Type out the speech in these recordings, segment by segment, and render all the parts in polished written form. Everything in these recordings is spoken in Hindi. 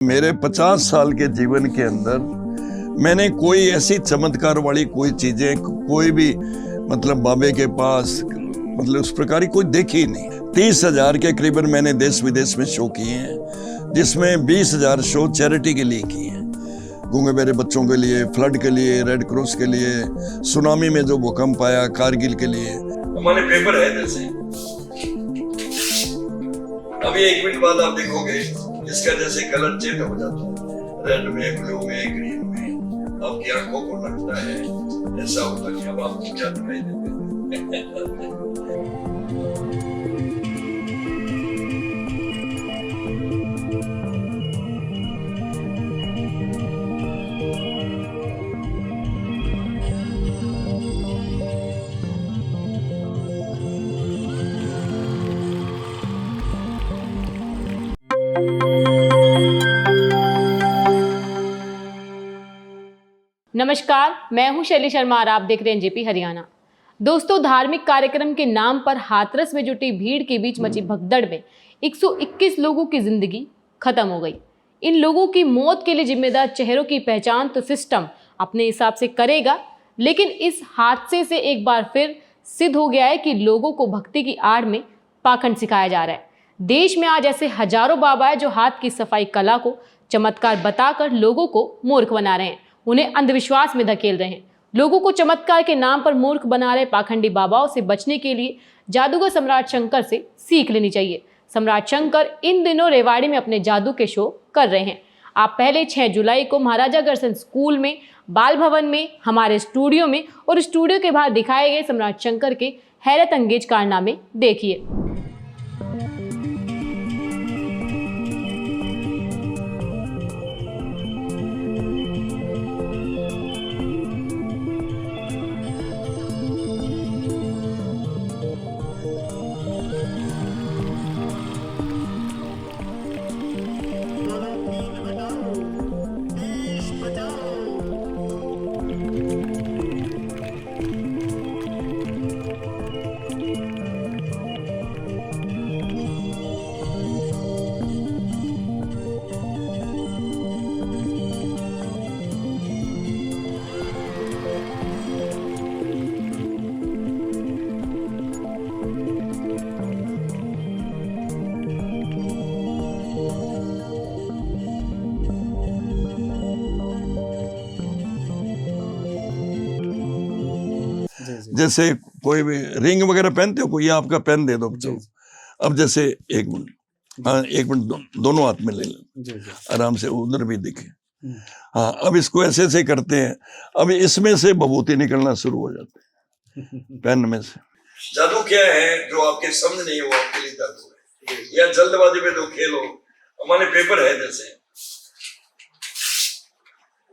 मेरे 50 साल के जीवन के अंदर मैंने कोई ऐसी चमत्कार वाली कोई चीजें कोई भी मतलब बाबे के पास मतलब उस प्रकार की कोई देखी ही नहीं। 30,000 के करीबन मैंने देश विदेश में शो किए हैं, जिसमें 20,000 शो चैरिटी के लिए किए हैं। गूंगे बहरे बच्चों के लिए, फ्लड के लिए, रेड क्रॉस के लिए, सुनामी में जो भूकंप आया, कारगिल के लिए। हमारे पेपर है जैसे अभी 1 मिनट बाद आप देखोगे इसका जैसे कलर चेंज हो जाता है, रेड में, ब्लू में, ग्रीन में, आपकी आंखों को लगता है ऐसा होता कि अब आपको क्या दिखाई देते हैं। नमस्कार, मैं हूं शैली शर्मा और आप देख रहे हैं जेपी हरियाणा। दोस्तों, धार्मिक कार्यक्रम के नाम पर हाथरस में जुटी भीड़ के बीच मची भगदड़ में 121 लोगों की जिंदगी खत्म हो गई। इन लोगों की मौत के लिए जिम्मेदार चेहरों की पहचान तो सिस्टम अपने हिसाब से करेगा, लेकिन इस हादसे से एक बार फिर सिद्ध हो गया है कि लोगों को भक्ति की आड़ में पाखंड सिखाया जा रहा है। देश में आज ऐसे हजारों बाबा है जो हाथ की सफाई कला को चमत्कार बताकर लोगों को मूर्ख बना रहे हैं, उन्हें अंधविश्वास में धकेल रहे हैं। लोगों को चमत्कार के नाम पर मूर्ख बना रहे पाखंडी बाबाओं से बचने के लिए जादूगर सम्राट शंकर से सीख लेनी चाहिए। सम्राट शंकर इन दिनों रेवाड़ी में अपने जादू के शो कर रहे हैं। आप पहले 6 जुलाई को महाराजा अग्रसेन स्कूल में, बाल भवन में, हमारे स्टूडियो में और स्टूडियो के बाहर दिखाए गए सम्राट शंकर के हैरत अंगेज कारनामे देखिए। जैसे कोई भी रिंग वगैरह पहनते हो, कोई आपका पेन दे दो बच्चों। अब जैसे 1 मिनट, हाँ 1 मिनट दोनों हाथ में ले लें आराम से, उधर भी दिखे। हाँ, अब इसको ऐसे ऐसे करते हैं, अब इसमें से भभूति निकलना शुरू हो जाते हैं पेन में से। जादू क्या है जो आपके समझ नहीं, वो आपके लिए जादू है, या जल्दबाजी में जो खेलो। हमारे पेपर है जैसे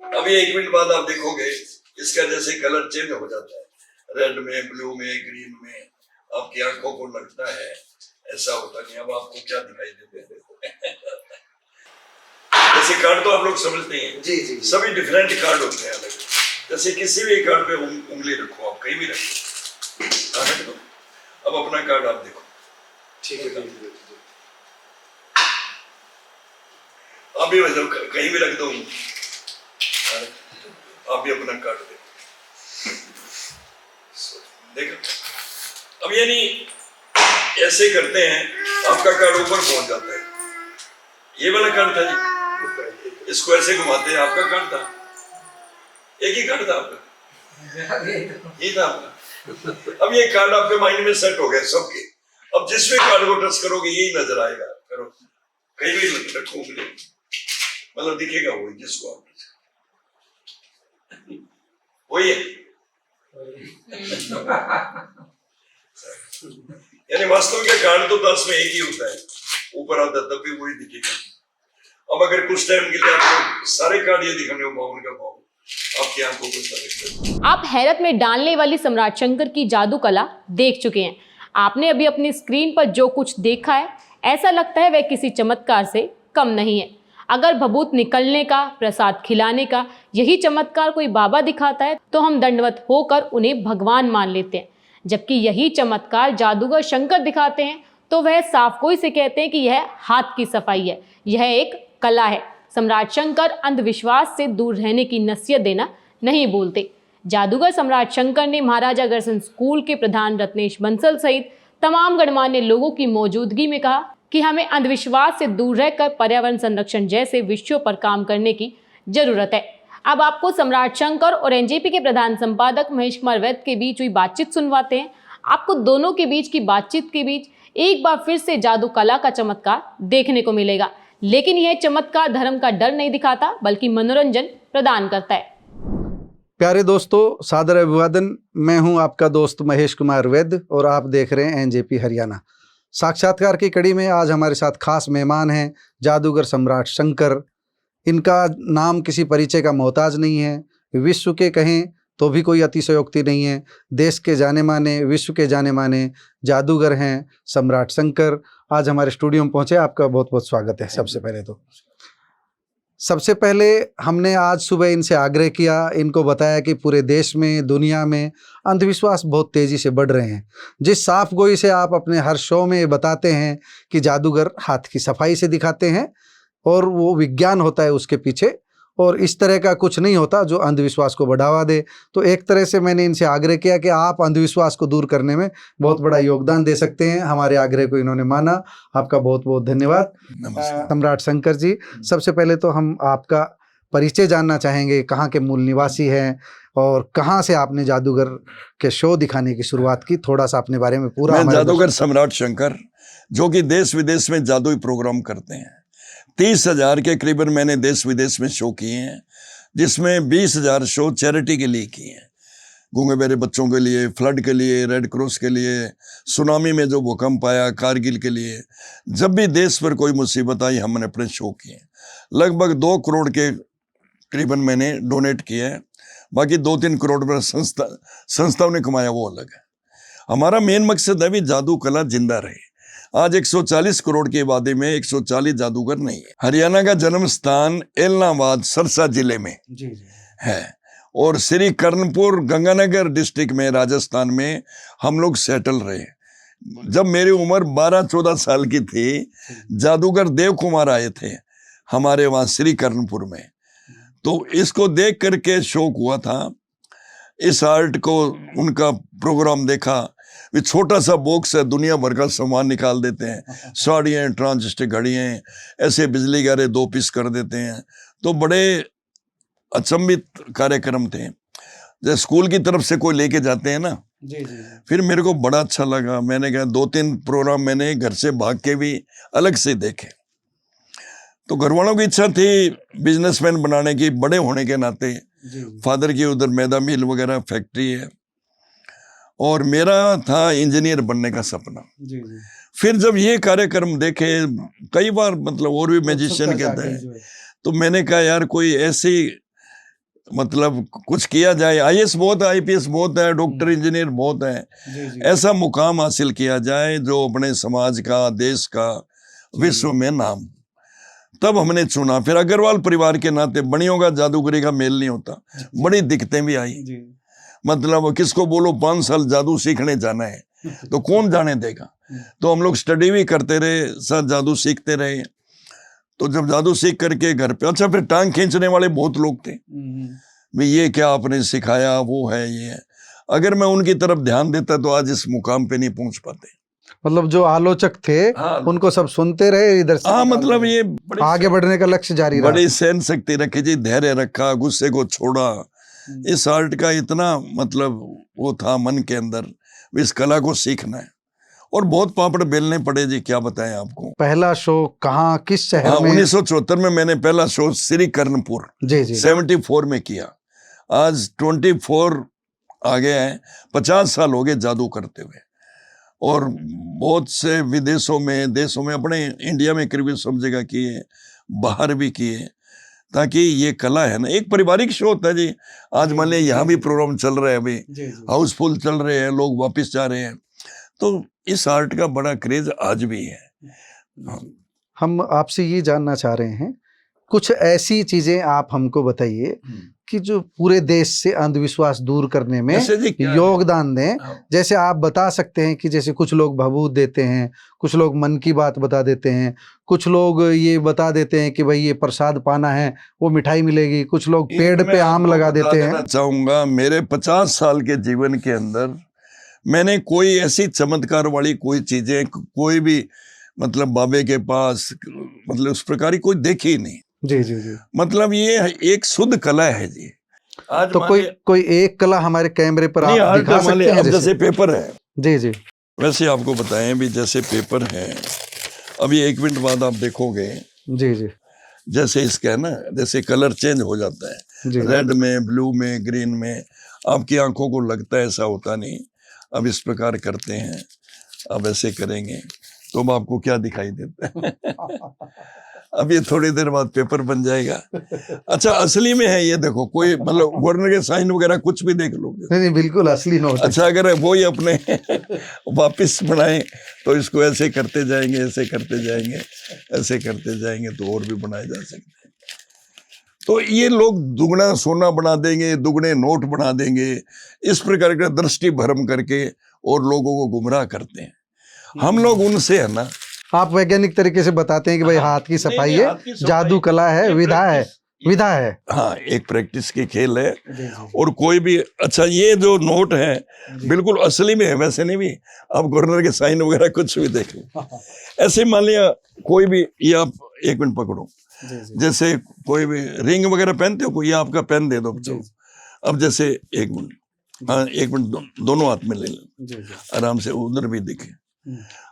अभी 1 मिनट बाद आप देखोगे इसका जैसे कलर चेंज हो जाता है, रेड में, ब्लू में, ग्रीन में, आपकी आंखों को लगता है ऐसा होता नहीं अब आपको क्या दिखाई देते हैं। जैसे कार्ड तो आप लोग समझते हैं जी जी, सभी डिफरेंट कार्ड होते हैं अलग। जैसे किसी भी कार्ड पे उंगली रखो, आप कहीं भी रखो, दो। अब अपना कार्ड आप देखो, ठीक है, आप भी मतलब कहीं भी रख दो, आप भी अपना कार्ड देखो। देखो अब यानी ऐसे करते हैं, आपका कार्ड ऊपर पहुंच जाता है। ये वाला कार्ड था जी, इसको ऐसे घुमाते हैं, आपका कार्ड था, एक ही कार्ड था आपका, ये था आपका। अब ये कार्ड आपके माइंड में सेट हो गए सबके। अब जिस भी कार्ड को टच करोगे यही नजर आएगा, करो कहीं भी रखोगे मतलब दिखेगा वही, जिसको आप वही है। यानी वास्तव के कार्ड तो 10 में एक ही होता है, ऊपर आता तब भी वही दिखेगा। अब अगर कुछ टाइम के लिए आपको सारे कार्ड ये दिखाने हो, बावन का बावन, आपकी आंखों को आप हैरत में डालने वाली सम्राट शंकर की जादू कला देख चुके हैं। आपने अभी अपनी स्क्रीन पर जो कुछ देखा है, ऐसा लगता है वह किसी चमत्कार से कम नहीं है। अगर भभूत निकलने का, प्रसाद खिलाने का यही चमत्कार कोई बाबा दिखाता है तो हम दंडवत होकर उन्हें भगवान मान लेते हैं, जबकि यही चमत्कार जादूगर शंकर दिखाते हैं तो वह साफ गोई से कहते हैं कि यह हाथ की सफाई है, यह एक कला है। सम्राट शंकर अंधविश्वास से दूर रहने की नसीहत देना नहीं भूलते। जादूगर सम्राट शंकर ने महाराजा अग्रसेन स्कूल के प्रधान रत्नेश बंसल सहित तमाम गणमान्य लोगों की मौजूदगी में कहा कि हमें अंधविश्वास से दूर रहकर पर्यावरण संरक्षण जैसे विषयों पर काम करने की जरूरत है। अब आपको सम्राट शंकर और एनजेपी के प्रधान संपादक महेश कुमार वैद्य के बीच हुई बातचीत सुनवाते हैं। आपको दोनों के बीच की बातचीत के बीच एक बार फिर से जादू कला का चमत्कार देखने को मिलेगा, लेकिन यह चमत्कार धर्म का डर नहीं दिखाता बल्कि मनोरंजन प्रदान करता है। प्यारे दोस्तों, सादर अभिवादन। मैं हूं आपका दोस्त महेश कुमार वैद्य और आप देख रहे हैं एनजेपी हरियाणा। साक्षात्कार की कड़ी में आज हमारे साथ खास मेहमान हैं जादूगर सम्राट शंकर। इनका नाम किसी परिचय का मोहताज नहीं है। विश्व के कहें तो भी कोई अतिशयोक्ति नहीं है। देश के जाने माने, विश्व के जाने माने जादूगर हैं सम्राट शंकर। आज हमारे स्टूडियो में पहुंचे, आपका बहुत बहुत स्वागत है। सबसे पहले हमने आज सुबह इनसे आग्रह किया, इनको बताया कि पूरे देश में, दुनिया में अंधविश्वास बहुत तेज़ी से बढ़ रहे हैं। जिस साफ गोई से आप अपने हर शो में बताते हैं कि जादूगर हाथ की सफाई से दिखाते हैं और वो विज्ञान होता है उसके पीछे, और इस तरह का कुछ नहीं होता जो अंधविश्वास को बढ़ावा दे। तो एक तरह से मैंने इनसे आग्रह किया कि आप अंधविश्वास को दूर करने में बहुत बड़ा योगदान दे सकते हैं। हमारे आग्रह को इन्होंने माना। आपका बहुत बहुत धन्यवाद। सम्राट शंकर जी, सबसे पहले तो हम आपका परिचय जानना चाहेंगे। कहाँ के मूल निवासी हैं और कहाँ से आपने जादूगर के शो दिखाने की शुरुआत की? थोड़ा सा अपने बारे में पूरा। मैं जादूगर सम्राट शंकर, जो कि देश विदेश में जादुई प्रोग्राम करते हैं। 30,000 के करीबन मैंने देश विदेश में शो किए हैं, जिसमें 20,000 शो चैरिटी के लिए किए हैं। गूंगे बहरे बच्चों के लिए, फ्लड के लिए, रेड क्रॉस के लिए, सुनामी में जो भूकंप आया, कारगिल के लिए। जब भी देश पर कोई मुसीबत आई हमने अपने शो किए। लगभग 2 करोड़ के करीबन मैंने डोनेट किए हैं। बाकी 2-3 करोड़ पर संस्थाओं ने कमाया, वो अलग है। हमारा मेन मकसद है भी जादू कला जिंदा रहे। आज 140 करोड़ की आबादी में 140 जादूगर नहीं है। हरियाणा का जन्म स्थान एलनाबाद सरसा जिले में है और श्री कर्णपुर गंगानगर डिस्ट्रिक्ट में राजस्थान में हम लोग सेटल रहे। जब मेरी उम्र 12-14 साल की थी, जादूगर देव कुमार आए थे हमारे वहाँ श्री कर्णपुर में। तो इसको देख करके शौक हुआ था। इस आर्ट को, उनका प्रोग्राम देखा। वे छोटा सा बॉक्स है, दुनिया भर का सामान निकाल देते हैं। साड़ियाँ, ट्रांजिस्टर घड़ियाँ, ऐसे बिजली गारे 2 पीस कर देते हैं। तो बड़े अचंभित कार्यक्रम थे। जैसे स्कूल की तरफ से कोई लेके जाते हैं ना, जी। फिर मेरे को बड़ा अच्छा लगा। मैंने कहा 2-3 प्रोग्राम मैंने घर से भाग के भी अलग से देखे। तो घर वालों की इच्छा थी बिजनेसमैन बनाने की, बड़े होने के नाते। फादर की उधर मैदा मिल वगैरह फैक्ट्री है, और मेरा था इंजीनियर बनने का सपना। जी। फिर जब ये कार्यक्रम देखे, कई बार मतलब और भी मैजिशियन कहते हैं, तो मैंने कहा यार कोई ऐसी मतलब कुछ किया जाए। आईएएस बहुत है, आईपीएस बहुत है, डॉक्टर इंजीनियर बहुत है। ऐसा मुकाम हासिल किया जाए जो अपने समाज का, देश का, विश्व में नाम। तब हमने चुना। फिर अग्रवाल परिवार के नाते बड़ियों का जादूगरी का मेल नहीं होता, बड़ी दिक्कतें भी आई। मतलब किसको बोलो 5 साल जादू सीखने जाना है तो कौन जाने देगा। तो हम लोग स्टडी भी करते रहे, साथ जादू सीखते रहे। तो जब जादू सीख करके घर पे, अच्छा फिर टांग खींचने वाले बहुत लोग थे, भाई ये क्या आपने सिखाया, वो है ये है। अगर मैं उनकी तरफ ध्यान देता तो आज इस मुकाम पे नहीं पहुंच पाते। मतलब जो आलोचक थे, हाँ, उनको सब सुनते रहे इधर से। हाँ, मतलब ये आगे बढ़ने का लक्ष्य जारी रहा। बड़ी सहन शक्ति रखी जी, धैर्य रखा, गुस्से को छोड़ा। इस आर्ट का इतना मतलब वो था मन के अंदर, इस कला को सीखना है। और बहुत पापड़ बेलने पड़े जी, क्या बताएं आपको। पहला शो कहाँ, किस शहर में? 1974 में मैंने पहला शो श्री कर्णपुर 74 में किया। आज 24 आ गए हैं, 50 साल हो गए जादू करते हुए। और बहुत से विदेशों में, देशों में, अपने इंडिया में करीब सब जगह किए, बाहर भी किए, ताकि ये कला है ना, एक पारिवारिक शो होता है जी। आज मान लिया यहाँ भी प्रोग्राम चल रहे हैं, अभी हाउसफुल चल रहे हैं, लोग वापस जा रहे हैं। तो इस आर्ट का बड़ा क्रेज आज भी है। हम आपसे ये जानना चाह रहे हैं, कुछ ऐसी चीजें आप हमको बताइए कि जो पूरे देश से अंधविश्वास दूर करने में जैसे जी क्या है? योगदान दें। हाँ। जैसे आप बता सकते हैं कि जैसे कुछ लोग भभूत देते हैं, कुछ लोग मन की बात बता देते हैं, कुछ लोग ये बता देते हैं कि भाई ये प्रसाद पाना है वो मिठाई मिलेगी, कुछ लोग पेड़ पे आम लगा देते हैं। चाहूंगा मेरे 50 साल के जीवन के अंदर मैंने कोई ऐसी चमत्कार वाली कोई चीजें कोई भी मतलब बाबे के पास मतलब उस प्रकार की कोई देखी ही नहीं। जी जी जी। मतलब ये एक शुद्ध कला है जी। आज तो कोई एक कला हमारे कैमरे पर आप दिखा सकते हैं? जैसे पेपर है जी जी। वैसे आपको बताएं भी जैसे पेपर है, अभी 1 मिनट बाद आप देखोगे जी जी जैसे इसका है ना, जैसे कलर चेंज हो जाता है, जी। रेड में, ब्लू में, ग्रीन में। आपकी आंखों को लगता है ऐसा होता नहीं। अब इस प्रकार करते हैं, अब ऐसे करेंगे तो अब आपको क्या दिखाई देता है? अब ये थोड़ी देर बाद पेपर बन जाएगा। अच्छा असली में है ये, देखो कोई मतलब गवर्नर के साइन वगैरह कुछ भी देख लो। नहीं बिल्कुल असली नोट। अच्छा अगर वो ही अपने वापिस बनाए तो इसको ऐसे करते जाएंगे, ऐसे करते जाएंगे, ऐसे करते जाएंगे तो और भी बनाए जा सकते हैं। तो ये लोग दुगना सोना बना देंगे, दुगने नोट बना देंगे, इस प्रकार का दृष्टि भ्रम करके और लोगों को गुमराह करते हैं। हम लोग उनसे है ना, आप वैज्ञानिक तरीके से बताते हैं कि भाई हाथ की सफाई है, जादू कला है, विधा है। हाँ एक प्रैक्टिस की खेल है। और कोई भी अच्छा ये जो नोट है बिल्कुल असली में है, वैसे नहीं भी आप गवर्नर के साइन वगैरह कुछ भी देख लो। ऐसे मान लिया कोई भी, ये आप 1 मिनट पकड़ो, जैसे कोई भी रिंग वगैरह पहनते हो, कोई आपका पेन दे दो बच्चों। अब जैसे 1 मिनट, हाँ 1 मिनट दोनों हाथ में ले लो आराम से, उधर भी दिखे।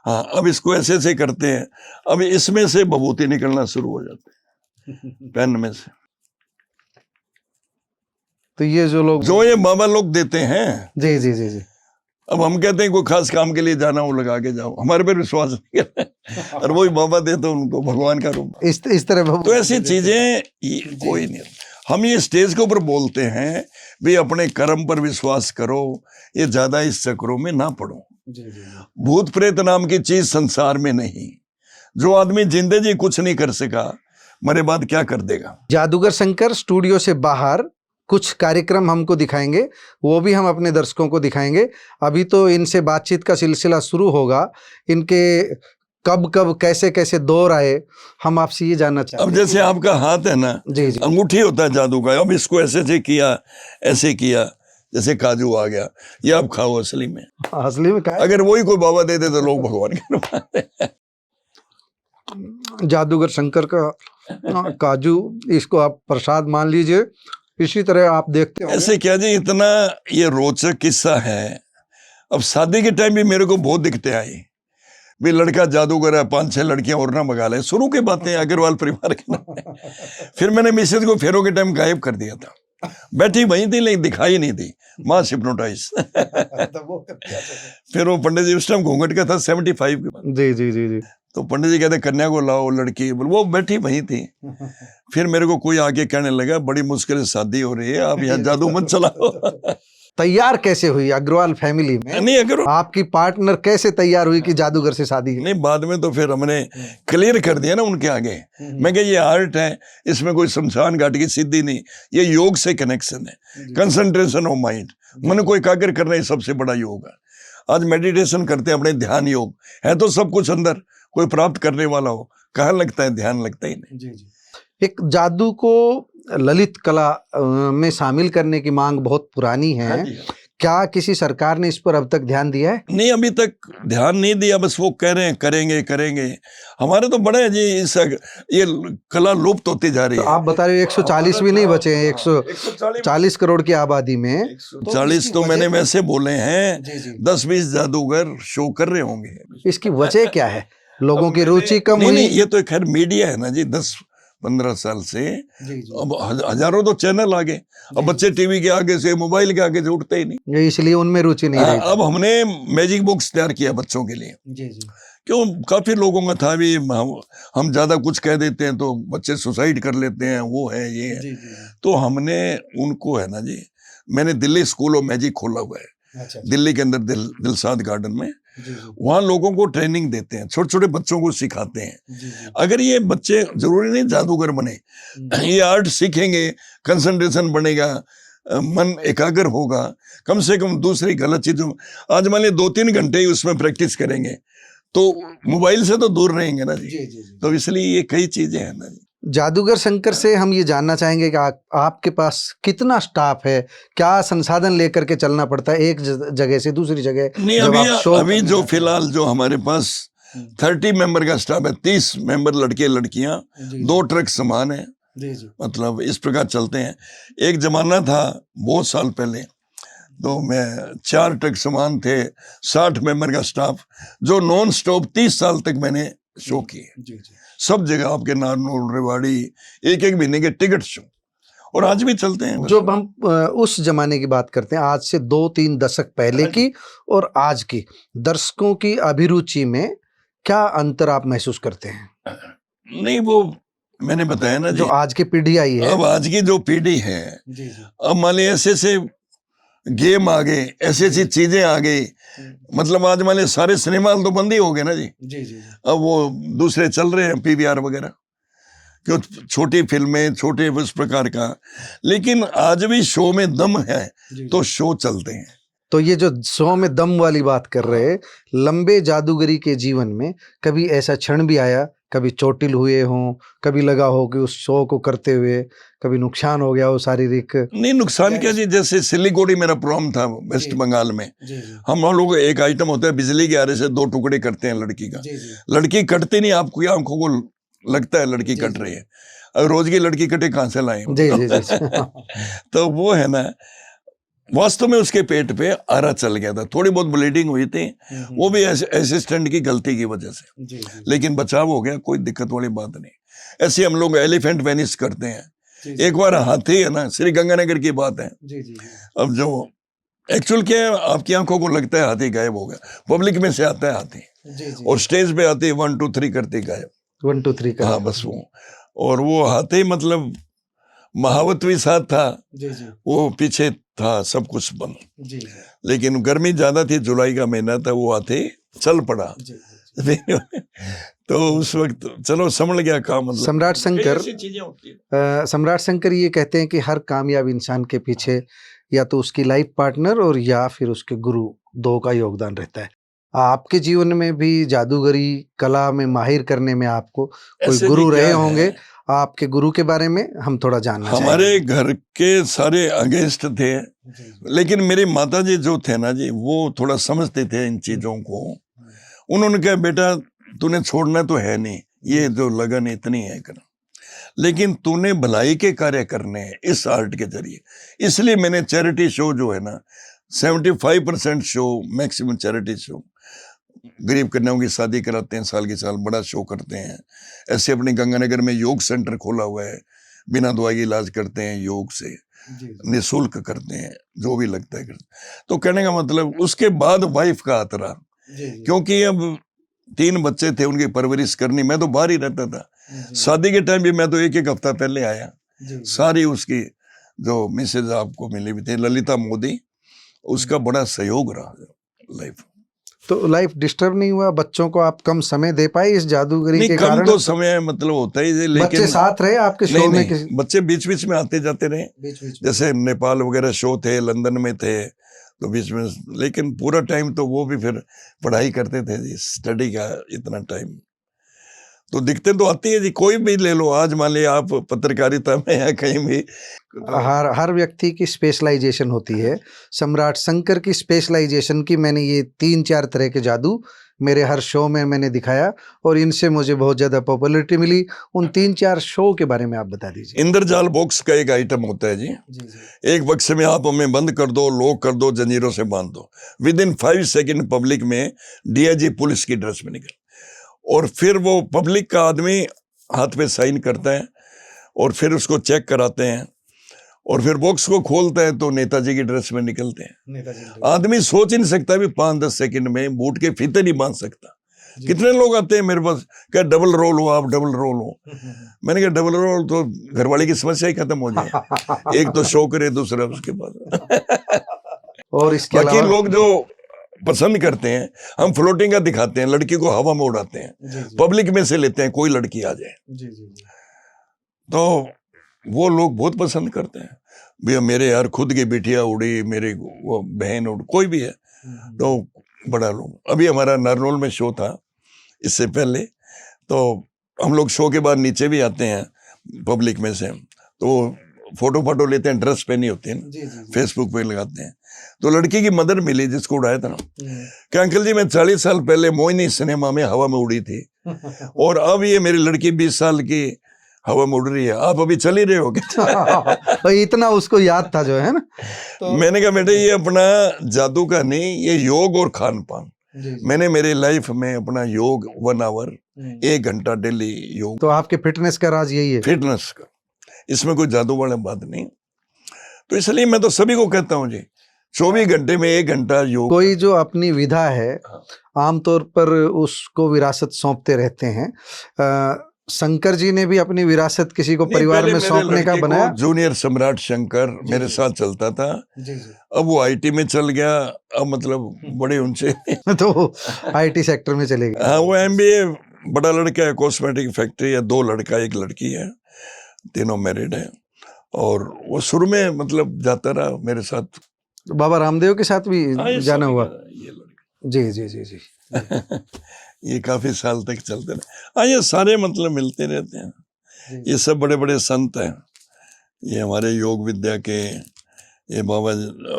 हाँ अब इसको ऐसे ऐसे करते हैं, अब इसमें से भभूति निकलना शुरू हो जाते हैं पेन में से। तो ये जो ये बाबा लोग देते हैं। जी जी जी जी। अब हम कहते हैं कोई खास काम के लिए जाना, वो लगा के जाओ, हमारे पर विश्वास नहीं करते और वही बाबा देते उनको भगवान का रूप इस तरह। तो ऐसी चीजें कोई नहीं। हम ये स्टेज के ऊपर बोलते हैं भी अपने कर्म पर विश्वास करो, ये ज्यादा इस चक्रों में ना पड़ो। भूत प्रेत नाम की चीज संसार में नहीं। जो आदमी जिंदे जी कुछ नहीं कर सका, मरे बाद क्या कर देगा। जादूगर शंकर स्टूडियो से बाहर कुछ कार्यक्रम हमको दिखाएंगे, वो भी हम अपने दर्शकों को दिखाएंगे। अभी तो इनसे बातचीत का सिलसिला शुरू होगा, इनके कब कब कैसे कैसे दौर आए हम आपसे ये जानना चाहते हैं। अब जैसे आपका हाथ है ना, जी जी, अंगूठी होता है जादू का। अब इसको ऐसे ऐसे किया, ऐसे किया, जैसे काजू आ गया, ये आप खाओ। असली में क्या है? अगर वही कोई बाबा देते तो लोग भगवान के मानते। जादूगर शंकर का काजू, इसको आप प्रसाद मान लीजिए। इसी तरह आप देखते हो ऐसे क्या जी, इतना ये रोचक किस्सा है। अब शादी के टाइम भी मेरे को बहुत दिखते आई भी, लड़का जादूगर है, 5-6 लड़कियां और ना मंगा ले। शुरू की बातें अग्रवाल परिवार के नाम। फिर मैंने मिसेज को फेरों के टाइम गायब कर दिया था, बैठी वहीं थी लेकिन दिखाई नहीं थी, मास हिप्नोटाइज। फिर वो पंडित जी उस टाइम घूंघट का था 75 के बाद। जी जी जी जी। तो पंडित जी कहते कन्या को लाओ, लड़की, वो बैठी वहीं थी। फिर मेरे को कोई आके कहने लगा बड़ी मुश्किल से शादी हो रही है, आप यहाँ जादू मत चलाओ। तैयार कैसे हुई अग्रवाल फैमिली में? नहीं अगर आपकी पार्टनर कैसे तैयार हुई कि जादूगर से शादी? नहीं, बाद में तो फिर हमने क्लियर कर दिया ना उनके आगे। मैं कह ये आर्ट है, इसमें कोई शमशान घाट की सिद्धि नहीं, ये योग से कनेक्शन है, कंसंट्रेशन ऑफ माइंड, मन को एकाग्र करना ही सबसे बड़ा योग है। आज मेडिटेशन करते हैं अपने, ध्यान योग है तो सब कुछ अंदर, कोई प्राप्त करने वाला हो कहाँ लगता है, ध्यान लगता ही नहीं। जी। एक जादू को ललित कला में शामिल करने की मांग बहुत पुरानी है। क्या किसी सरकार ने इस पर अब तक ध्यान दिया है? नहीं, अभी तक ध्यान नहीं दिया, बस वो कह रहे हैं करेंगे। हमारे तो बड़े जी ये कला लुप्त होती जा रही है। तो आप बता रहे हो 140 भी नहीं बचे हैं 140 करोड़ की आबादी में। 40 तो मैंने वैसे बोले हैं, 10-20 जादूगर शो कर रहे होंगे। इसकी वजह क्या है? लोगों की रुचि कम हुई? नहीं, ये तो खैर मीडिया है ना जी, 10-15 साल से अब हजारों तो चैनल आ गए। अब बच्चे टीवी के आगे से, मोबाइल के आगे से उठते ही नहीं, इसलिए उनमें रुचि नहीं रही। अब हमने मैजिक बॉक्स तैयार किया बच्चों के लिए। क्यों, काफी लोगों का था भी हम ज्यादा कुछ कह देते हैं तो बच्चे सुसाइड कर लेते हैं, वो है ये है। तो हमने उनको है ना जी, मैंने दिल्ली स्कूल ऑफ मैजिक खोला हुआ है। दिल्ली के अंदर दिलसाद गार्डन में वहाँ लोगों को ट्रेनिंग देते हैं, छोटे छोटे बच्चों को सिखाते हैं। अगर ये बच्चे, जरूरी नहीं जादूगर बने, ये आर्ट सीखेंगे, कंसंट्रेशन बढ़ेगा, मन एकाग्र होगा, कम से कम दूसरी गलत चीजों, आज मान लिया 2-3 घंटे ही उसमें प्रैक्टिस करेंगे तो मोबाइल से तो दूर रहेंगे ना जी। तो इसलिए ये कई चीजें हैं ना जी। जादूगर शंकर से हम ये जानना चाहेंगे कि आपके पास कितना स्टाफ है, क्या संसाधन लेकर के चलना पड़ता है एक जगह से दूसरी जगह? नहीं, अभी जो फिलहाल जो हमारे पास 30 मेंबर का स्टाफ है, 30 मेंबर लड़के लड़कियां, 2 ट्रक सामान है, मतलब इस प्रकार चलते हैं। एक जमाना था बहुत साल पहले, तो मैं 4 ट्रक सामान थे, 60 मेंबर का स्टाफ, जो नॉन स्टॉप 30 साल तक मैंने शो किए, सब जगह आपके नारनौल, रेवाड़ी, एक महीने के टिकट शो, और आज भी चलते हैं। जो हम उस जमाने की बात करते हैं, आज से 2-3 दशक पहले की और आज की दर्शकों की अभिरुचि में क्या अंतर आप महसूस करते हैं? नहीं, वो मैंने बताया ना जी, जो आज की पीढ़ी आई है, अब आज की जो पीढ़ी है, अब मान लीजिए ऐसे गेम आ गए, ऐसी ऐसी चीजें आ गई, मतलब आज मान लीजिए सारे सिनेमा तो बंद ही हो गए ना जी। अब वो दूसरे चल रहे हैं, PVR वगैरह, क्यों, छोटी फिल्में, छोटे उस प्रकार का, लेकिन आज भी शो में दम है तो शो चलते हैं। तो ये जो शो में दम वाली बात कर रहे हैं, लंबे जादूगरी के जीवन में कभी ऐसा क्षण भी आया, कभी चोटिल हुए हों, कभी लगा हो कि उस शो को करते हुए कभी नुकसान हो गया हो शारीरिक? नहीं, नुकसान क्या जी, जैसे सिलीगुड़ी मेरा प्रोग्राम था वेस्ट बंगाल में, हम लोग एक आइटम होता है बिजली के आरे से 2 टुकड़े करते हैं लड़की का, लड़की कटती नहीं, आपको आंखों को लगता है लड़की कट रही है, और रोज की लड़की कटे कहाँ से लाए? तो वो है ना, वास्तव में उसके पेट पे आरा चल गया था, थोड़ी बहुत ब्लीडिंग हुई थी, वो भी असिस्टेंट की गलती की वजह से, लेकिन बचाव हो गया, कोई दिक्कत वाली बात नहीं। ऐसे हम लोग एलिफेंट वेनिस करते हैं, एक बार हाथी है ना, श्री गंगानगर की बात है, अब जो एक्चुअल क्या है, आपकी आंखों को लगता है हाथी गायब हो गया, पब्लिक में से आता है हाथी, और स्टेज पे आते 1 2 3 करते गायब, 1 2 3 का, हाँ बस वो, और वो हाथी मतलब महावत भी साथ था, वो पीछे था, सब कुछ बंद, लेकिन गर्मी ज्यादा थी, जुलाई का महीना था, वो हाथी चल पड़ा। तो उस वक्त चलो संभल गया काम। मतलब सम्राट शंकर ये कहते हैं कि हर कामयाब इंसान के पीछे या तो उसकी लाइफ पार्टनर और या फिर उसके गुरु, 2 का योगदान रहता है। आपके जीवन में भी जादूगरी कला में माहिर करने में आपको कोई गुरु रहे होंगे, आपके गुरु के बारे में हम थोड़ा जानना चाहेंगे। हमारे घर के सारे अगेंस्ट थे, लेकिन मेरे माता जी जो थे ना जी, वो थोड़ा समझते थे इन चीजों को। उन्होंने कहा बेटा तूने छोड़ना तो है नहीं, ये जो लगन इतनी है करना, लेकिन तूने भलाई के कार्य करने हैं इस आर्ट के जरिए। इसलिए मैंने चैरिटी शो जो है ना, 75% शो मैक्सिमम चैरिटी शो, गरीब कन्याओं की शादी कराते हैं, साल के साल बड़ा शो करते हैं। ऐसे अपने गंगानगर में योग सेंटर खोला हुआ है, बिना दवाई इलाज करते हैं, योग से निःशुल्क करते हैं, जो भी लगता है करते। तो कहने का मतलब उसके बाद वाइफ का हाथ रहा, क्योंकि अब 3 बच्चे थे, उनकी परवरिश करनी, मैं तो बाहर ही रहता था। शादी के टाइम भी मैं तो 1-1 हफ्ता पहले आया। सारी उसकी जो मिसेज आपको मिली भी थी, ललिता मोदी, उसका बड़ा सहयोग रहा लाइफ। तो लाइफ डिस्टर्ब नहीं हुआ? बच्चों को आप कम समय दे पाए इस जादूगरी के कारण? कम तो समय मतलब होता ही, लेकिन बच्चे साथ रहे आपके शो में? बच्चे बीच बीच में आते जाते रहे, जैसे नेपाल वगैरह शो थे, लंदन में थे, तो बीच में, लेकिन पूरा टाइम तो वो भी फिर पढ़ाई करते थे जी, स्टडी का इतना टाइम। तो दिक्कतें तो आती है जी, कोई भी ले लो, आज मान लिया आप पत्रकारिता में या कहीं भी, हर व्यक्ति की स्पेशलाइजेशन होती है। सम्राट शंकर की स्पेशलाइजेशन की मैंने ये 3-4 तरह के जादू मेरे हर शो में मैंने दिखाया, और इनसे मुझे बहुत ज्यादा पॉपुलैरिटी मिली। उन 3-4 शो के बारे में आप बता दीजिए। इंद्रजाल बॉक्स का एक आइटम होता है जी, एक बक्स में आप हमें बंद कर दो, लॉक कर दो, जंजीरों से बांध दो, विद इन 5 सेकेंड पब्लिक में DIG पुलिस की ड्रेस में निकल, और फिर वो पब्लिक का आदमी हाथ पे साइन करता है, और फिर उसको चेक कराते हैं, और फिर बॉक्स को खोलता है तो नेताजी की ड्रेस में निकलते हैं। आदमी सोच ही नहीं सकता भी 5-10 सेकंड में बूट के फीते नहीं बांध सकता। कितने लोग आते हैं मेरे पास, क्या डबल रोल हो आप, डबल रोल हो। मैंने कहा डबल रोल तो घरवाले की समस्या ही खत्म हो जाए, एक तो शो करे, दूसरा उसके बाद। और इसके बाकी लोग जो पसंद करते हैं, हम फ्लोटिंग का दिखाते हैं, लड़की को हवा में उड़ाते हैं, पब्लिक में से लेते हैं, कोई लड़की आ जाए तो वो लोग बहुत पसंद करते हैं। भैया मेरे यार खुद की बिटिया उड़ी, मेरी वो बहन उड़ी, कोई भी है तो बड़ा लोग। अभी हमारा नारनौल में शो था इससे पहले, तो हम लोग शो के बाद नीचे भी आते हैं पब्लिक में से, तो फोटो लेते हैं, ड्रेस पहनी होती है ना, फेसबुक पे लगाते हैं। तो लड़की की मदर मिली जिसको उड़ाया था ना, कि अंकल जी मैं 40 साल पहले मोहिनी सिनेमा में हवा में उड़ी थी और अब ये मेरी लड़की 20 साल की हवा में उड़ रही है, आप अभी चल ही रहे हो क्या? तो इतना उसको याद था जो है ना। तो मैंने कहा बेटे ये अपना जादू का नहीं, ये योग और खान पान। मैंने मेरे लाइफ में अपना योग 1 आवर 1 घंटा डेली योग। तो आपके फिटनेस का राज यही है? फिटनेस का, इसमें कोई जादू वाला बात नहीं। तो इसलिए मैं तो सभी को कहता हूँ जी, 24 घंटे में 1 घंटा योग। कोई जो अपनी विधा है आमतौर पर उसको विरासत सौंपते रहते हैं। शंकर जी ने भी अपनी विरासत किसी को परिवार में सौंपने का बनाया। जूनियर सम्राट शंकर मेरे साथ चलता था, अब वो आईटी में चल गया, अब मतलब बड़े ऊंचे तो आईटी सेक्टर में चले गए। हाँ, वो एमबीए बड़ा लड़का है, कॉस्मेटिक फैक्ट्री है, 2 लड़का 1 लड़की है, तीनों मैरिड है। और वो शुरू में मतलब जाता रहा मेरे साथ। बाबा रामदेव के साथ भी जाना हुआ? ये जी जी जी जी ये काफी साल तक चलते रहे। हाँ, ये सारे मतलब मिलते रहते हैं। ये सब बड़े बड़े संत हैं, ये हमारे योग विद्या के, ये बाबा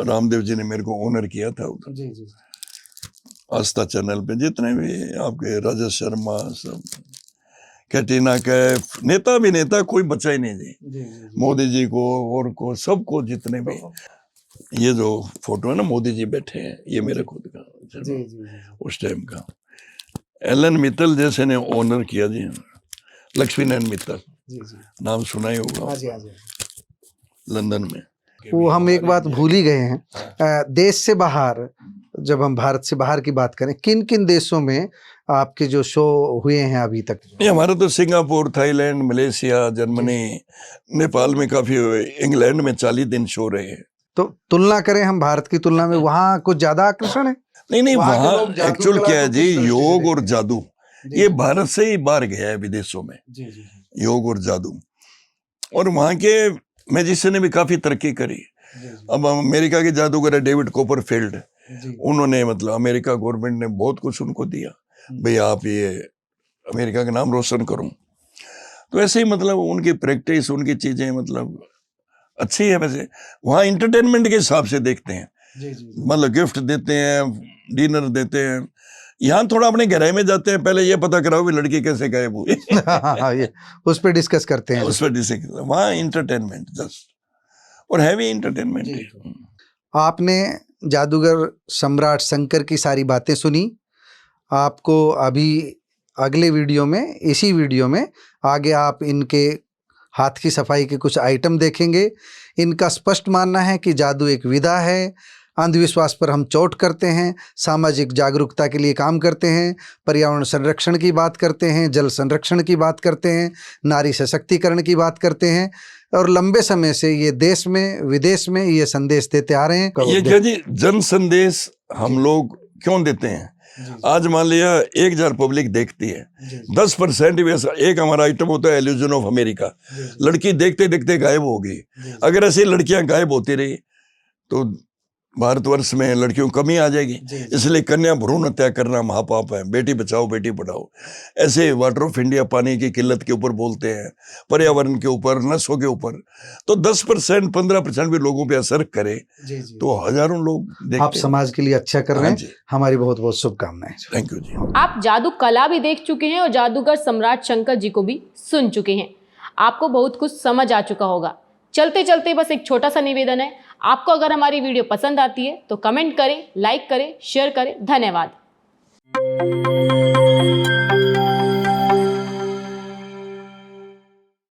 रामदेव जी ने मेरे को ऑनर किया था उधर। जी जी। आस्था चैनल पे जितने भी आपके राजेश शर्मा, सब कैटरीना कैफ, नेता भी नेता कोई बचा ही नहीं जी। मोदी जी को और को सबको, जितने भी। ये जो फोटो है ना, मोदी जी बैठे हैं, ये मेरे खुद का उस टाइम का। एलन मित्तल जैसे ने ऑनर किया जी, लक्ष्मी नारायण मित्तल, नाम सुना ही होगा, लंदन में। वो हम एक बात भूल ही गए हैं, देश से बाहर, जब हम भारत से बाहर की बात करें, किन किन देशों में आपके जो शो हुए हैं अभी तक? नहीं, हमारा तो Singapore, Thailand, Malaysia, Germany, Nepal में काफी हुए, इंग्लैंड में 40 दिन शो रहे हैं। तो तुलना करें हम भारत की तुलना में, वहाँ कुछ ज्यादा आकर्षण है? नहीं, वहाँ एक्चुअल क्या है जी, योग और जादू ये भारत से ही बाहर गया है विदेशों में, योग और जादू। और वहाँ के मैजिशियन ने भी काफी तरक्की करी। अब अमेरिका के जादूगर है डेविड कॉपरफील्ड, उन्होंने मतलब अमेरिका गवर्नमेंट ने बहुत कुछ उनको दिया, भाई आप ये अमेरिका का नाम रोशन करो। तो ऐसे ही मतलब उनकी प्रैक्टिस, उनकी चीजें मतलब अच्छी है। वैसे वहाँ इंटरटेनमेंट के हिसाब से देखते हैं, मतलब गिफ्ट देते हैं, डिनर देते हैं। यहाँ थोड़ा अपने गहराई में जाते हैं, पहले ये पता कराओ कि लड़की कैसे गायब हुई ये उस पर डिस्कस करते हैं, उस पर डिस्कस। वहाँ इंटरटेनमेंट जस्ट, और हैवी इंटरटेनमेंट। आपने जादूगर सम्राट शंकर की सारी बातें सुनी। आपको अभी अगले वीडियो में, इसी वीडियो में आगे आप इनके हाथ की सफाई के कुछ आइटम देखेंगे। इनका स्पष्ट मानना है कि जादू एक विधा है, अंधविश्वास पर हम चोट करते हैं, सामाजिक जागरूकता के लिए काम करते हैं, पर्यावरण संरक्षण की बात करते हैं, जल संरक्षण की बात करते हैं, नारी सशक्तिकरण की बात करते हैं, और लंबे समय से ये देश में विदेश में ये संदेश देते आ रहे हैं। ये क्या जी, जन संदेश हम लोग क्यों देते हैं? आज मान लिया 1000 पब्लिक देखती है, 10% वैसा एक हमारा आइटम होता है एल्यूजन ऑफ अमेरिका, लड़की देखते देखते गायब हो गई। अगर ऐसी लड़कियां गायब होती रही तो भारतवर्ष में लड़कियों कमी आ जाएगी। इसलिए कन्या भ्रूण हत्या करना महापाप है। बेटी बचाओ बेटी पढ़ाओ। ऐसे वाटर ऑफ इंडिया पानी की किल्लत के ऊपर बोलते हैं, पर्यावरण के ऊपर, नशों के ऊपर। तो 10% 15% भी लोगों पे असर करे तो हजारों लोग देखते। आप समाज के लिए अच्छा कर रहे हैं, हमारी बहुत बहुत शुभकामनाएं। थैंक यू जी। आप जादू कला भी देख चुके हैं और जादूगर सम्राट शंकर जी को भी सुन चुके हैं। आपको बहुत कुछ समझ आ चुका होगा। चलते चलते बस एक छोटा सा निवेदन है, आपको अगर हमारी वीडियो पसंद आती है तो कमेंट करें, लाइक करें, शेयर करें। धन्यवाद।